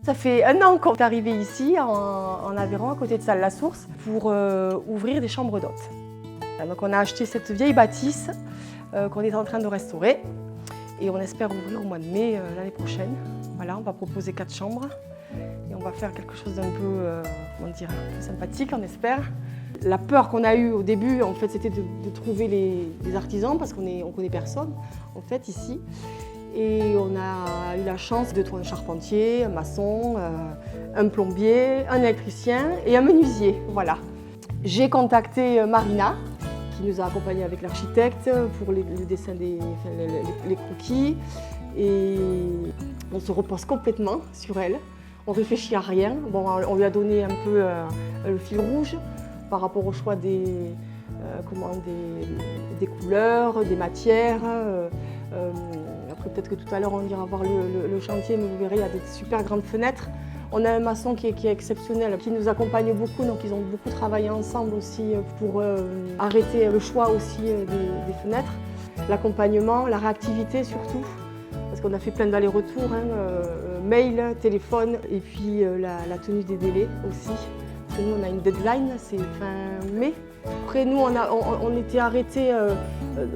Ça fait 1 an qu'on est arrivé ici, en Aveyron, à côté de Salles-la-Source, pour ouvrir des chambres d'hôtes. Donc on a acheté cette vieille bâtisse qu'on est en train de restaurer et on espère ouvrir au mois de mai l'année prochaine. Voilà, on va proposer 4 chambres et on va faire quelque chose d'un peu, comment dire, un peu sympathique, on espère. La peur qu'on a eue au début, en fait, c'était de trouver les artisans parce qu'on ne connaît personne, en fait, ici. Et on a eu la chance de trouver un charpentier, un maçon, un plombier, un électricien et un menuisier. Voilà. J'ai contacté Marina, qui nous a accompagnés avec l'architecte pour le dessin les croquis. Et on se repose complètement sur elle. On ne réfléchit à rien. Bon, on lui a donné un peu le fil rouge par rapport au choix des couleurs, des matières. Après, peut-être que tout à l'heure, on ira voir le chantier, mais vous verrez, il y a des super grandes fenêtres. On a un maçon qui est exceptionnel, qui nous accompagne beaucoup, donc ils ont beaucoup travaillé ensemble aussi pour arrêter le choix aussi des fenêtres. L'accompagnement, la réactivité surtout, parce qu'on a fait plein d'allers-retours, mail, téléphone, et puis la tenue des délais aussi. Parce que nous, on a une deadline, c'est fin mai. Après, nous, on était arrêtés,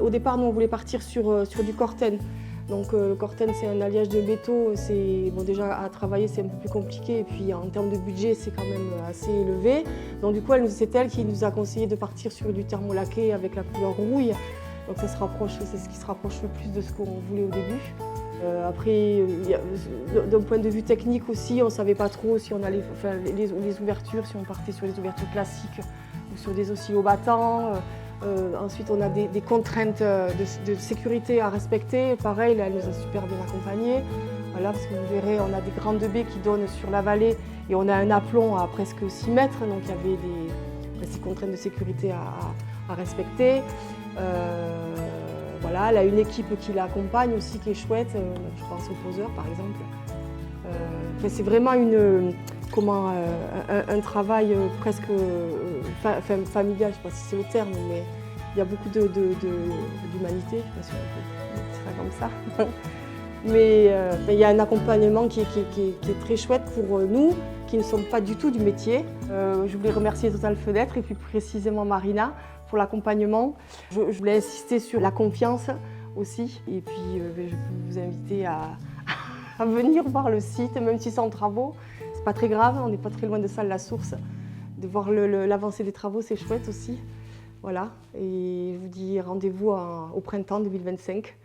au départ, nous, on voulait partir sur du corten. Donc le corten, c'est un alliage de métaux, bon, déjà à travailler c'est un peu plus compliqué et puis en termes de budget c'est quand même assez élevé. Donc du coup c'est elle qui nous a conseillé de partir sur du thermolaqué avec la couleur rouille. Donc c'est ce qui se rapproche le plus de ce qu'on voulait au début. Après, d'un point de vue technique aussi, on ne savait pas trop si on allait, les ouvertures, si on partait sur les ouvertures classiques ou sur des oscillobattants. Ensuite, on a des contraintes de sécurité à respecter. Pareil, là, elle nous a super bien accompagnés. Voilà, parce que vous verrez, on a des grandes baies qui donnent sur la vallée et on a un aplomb à presque 6 mètres. Donc, il y avait ces contraintes de sécurité à respecter. Voilà, elle a une équipe qui l'accompagne aussi, qui est chouette. Je pense au poseur, par exemple. C'est vraiment un travail presque familial, je ne sais pas si c'est le terme, mais il y a beaucoup d'humanité, je ne sais pas si on peut dire ça comme ça. Mais il y a un accompagnement qui est très chouette pour nous, qui ne sommes pas du tout du métier. Je voulais remercier Total Fenêtre et plus précisément Marina pour l'accompagnement. Je voulais insister sur la confiance aussi. Et puis je peux vous inviter à venir voir le site, même si c'est en travaux. C'est pas très grave, on n'est pas très loin de Salles-la-Source. De voir l'avancée des travaux, c'est chouette aussi. Voilà, et je vous dis rendez-vous au printemps 2025.